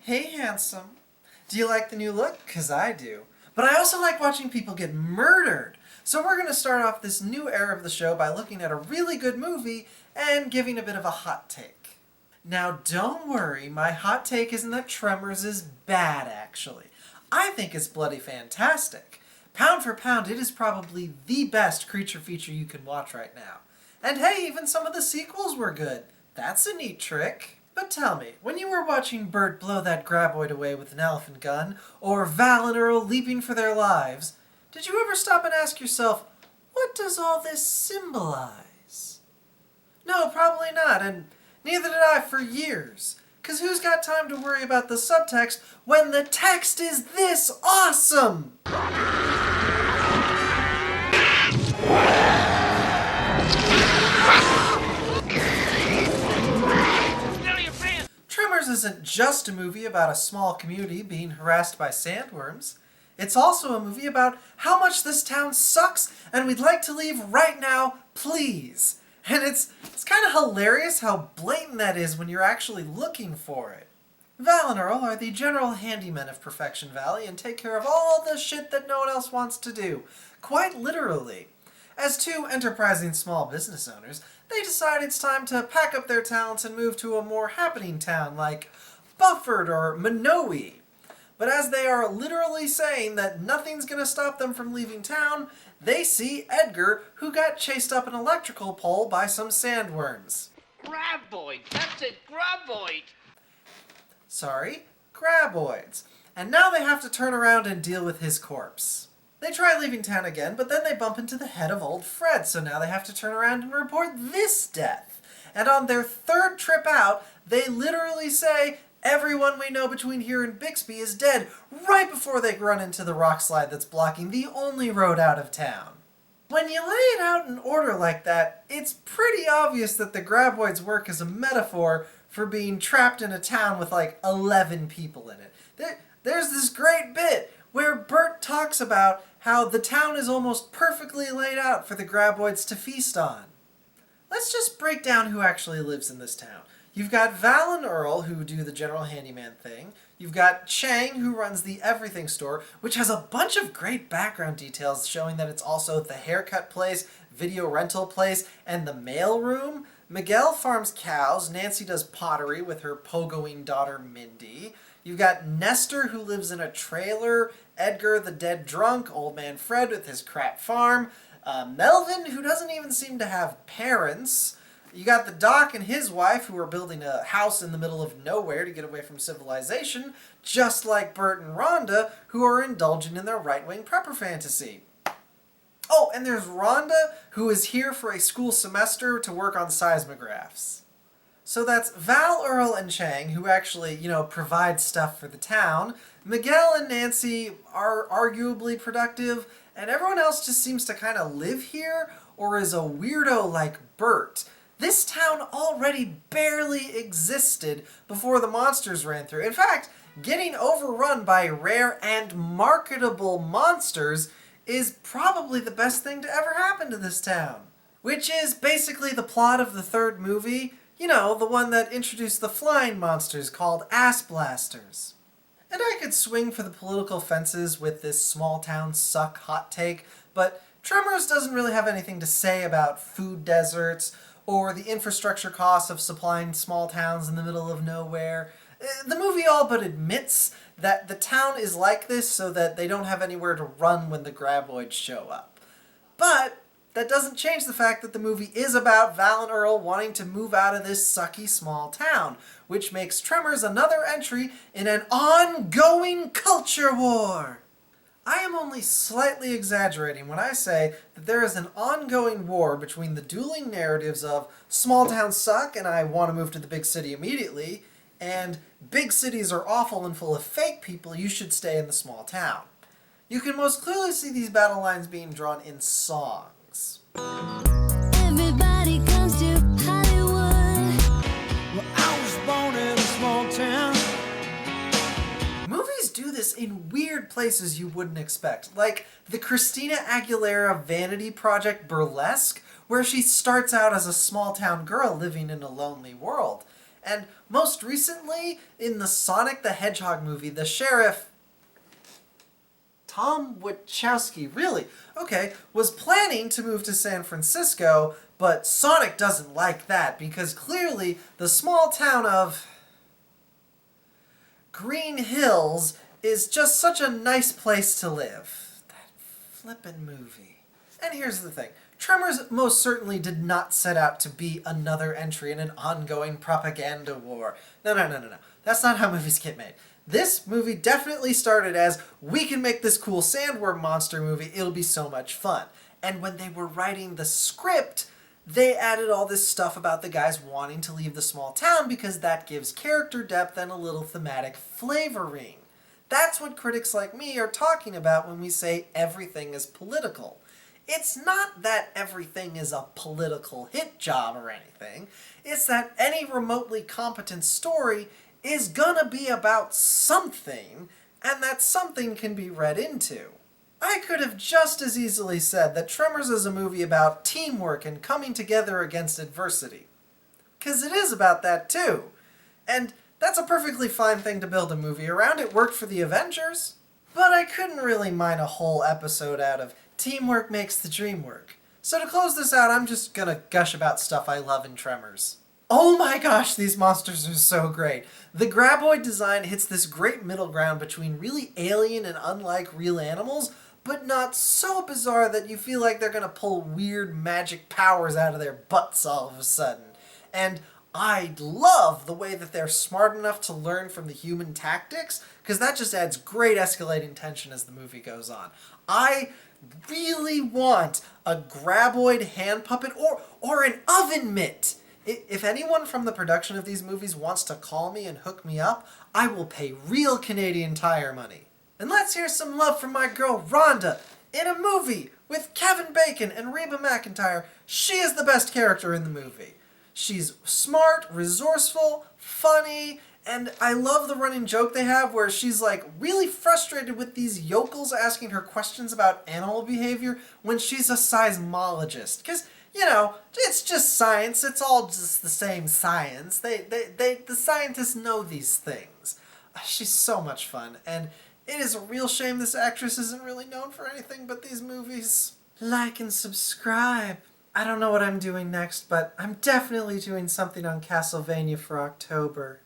Hey, handsome. Do you like the new look? 'Cause I do. But I also like watching people get murdered. So we're going to start off this new era of the show by looking at a really good movie and giving a bit of a hot take. Now, don't worry, my hot take isn't that Tremors is bad, actually. I think it's bloody fantastic. Pound for pound, it is probably the best creature feature you can watch right now. And hey, even some of the sequels were good. That's a neat trick. But tell me, when you were watching Bert blow that graboid away with an elephant gun, or Val and Earl leaping for their lives, did you ever stop and ask yourself, what does all this symbolize? No, probably not, and neither did I for years. 'Cause who's got time to worry about the subtext when the text is this awesome? Tremors isn't just a movie about a small community being harassed by sandworms. It's also a movie about how much this town sucks and we'd like to leave right now, please. And it's kind of hilarious how blatant that is when you're actually looking for it. Val and Earl are the general handymen of Perfection Valley and take care of all the shit that no one else wants to do. Quite literally. As two enterprising small business owners, they decide it's time to pack up their talents and move to a more happening town like Bufford or Minoe. But as they are literally saying that nothing's going to stop them from leaving town, they see Edgar, who got chased up an electrical pole by some sandworms. Graboid! That's it, graboid! Sorry, graboids. And now they have to turn around and deal with his corpse. They try leaving town again, but then they bump into the head of old Fred, so now they have to turn around and report this death. And on their third trip out, they literally say, everyone we know between here and Bixby is dead, right before they run into the rock slide that's blocking the only road out of town. When you lay it out in order like that, it's pretty obvious that the graboids work as a metaphor for being trapped in a town with like 11 people in it. There's this great bit where Bert talks about how the town is almost perfectly laid out for the graboids to feast on. Let's just break down who actually lives in this town. You've got Val and Earl, who do the general handyman thing. You've got Chang, who runs the everything store, which has a bunch of great background details showing that it's also the haircut place, video rental place, and the mail room. Miguel farms cows. Nancy does pottery with her pogoing daughter Mindy. You've got Nestor, who lives in a trailer. Edgar, the dead drunk. Old man Fred with his crap farm. Melvin, who doesn't even seem to have parents. You got the Doc and his wife, who are building a house in the middle of nowhere to get away from civilization, just like Bert and Rhonda, who are indulging in their right-wing prepper fantasy. Oh, and there's Rhonda, who is here for a school semester to work on seismographs. So that's Val, Earl, and Chang, who actually, provide stuff for the town. Miguel and Nancy are arguably productive, and everyone else just seems to kind of live here, or is a weirdo like Bert. This town already barely existed before the monsters ran through. In fact, getting overrun by rare and marketable monsters is probably the best thing to ever happen to this town. Which is basically the plot of the third movie. The one that introduced the flying monsters called Ass Blasters. And I could swing for the political fences with this small town suck hot take, but Tremors doesn't really have anything to say about food deserts or the infrastructure costs of supplying small towns in the middle of nowhere. The movie all but admits that the town is like this so that they don't have anywhere to run when the graboids show up. But that doesn't change the fact that the movie is about Val and Earl wanting to move out of this sucky small town, which makes Tremors another entry in an ongoing culture war. I am only slightly exaggerating when I say that there is an ongoing war between the dueling narratives of small towns suck and I want to move to the big city immediately, and big cities are awful and full of fake people, you should stay in the small town. You can most clearly see these battle lines being drawn in songs. Everybody comes to Hollywood. Well, I was born in a small town. Movies do this in weird places you wouldn't expect, like the Christina Aguilera Vanity Project Burlesque, where she starts out as a small town girl living in a lonely world. And most recently, in the Sonic the Hedgehog movie, the sheriff, Tom Wachowski, really? Okay, was planning to move to San Francisco, but Sonic doesn't like that because clearly the small town of Green Hills is just such a nice place to live. That flippin' movie. And here's the thing. Tremors most certainly did not set out to be another entry in an ongoing propaganda war. No. That's not how movies get made. This movie definitely started as, we can make this cool sandworm monster movie, it'll be so much fun. And when they were writing the script, they added all this stuff about the guys wanting to leave the small town because that gives character depth and a little thematic flavoring. That's what critics like me are talking about when we say everything is political. It's not that everything is a political hit job or anything. It's that any remotely competent story is gonna be about something, and that something can be read into. I could have just as easily said that Tremors is a movie about teamwork and coming together against adversity. 'Cause it is about that too. And that's a perfectly fine thing to build a movie around. It worked for the Avengers. But I couldn't really mine a whole episode out of teamwork makes the dream work. So to close this out, I'm just gonna gush about stuff I love in Tremors. Oh my gosh, these monsters are so great. The graboid design hits this great middle ground between really alien and unlike real animals, but not so bizarre that you feel like they're gonna pull weird magic powers out of their butts all of a sudden. And I love the way that they're smart enough to learn from the human tactics, because that just adds great escalating tension as the movie goes on. I really want a graboid hand puppet or an oven mitt. If anyone from the production of these movies wants to call me and hook me up, I will pay real Canadian Tire money. And let's hear some love from my girl Rhonda in a movie with Kevin Bacon and Reba McEntire. She is the best character in the movie. She's smart, resourceful, funny, and I love the running joke they have where she's like really frustrated with these yokels asking her questions about animal behavior when she's a seismologist. Because, you know, it's just science. It's all just the same science. The scientists know these things. She's so much fun, and it is a real shame this actress isn't really known for anything but these movies. Like and subscribe. I don't know what I'm doing next, but I'm definitely doing something on Castlevania for October.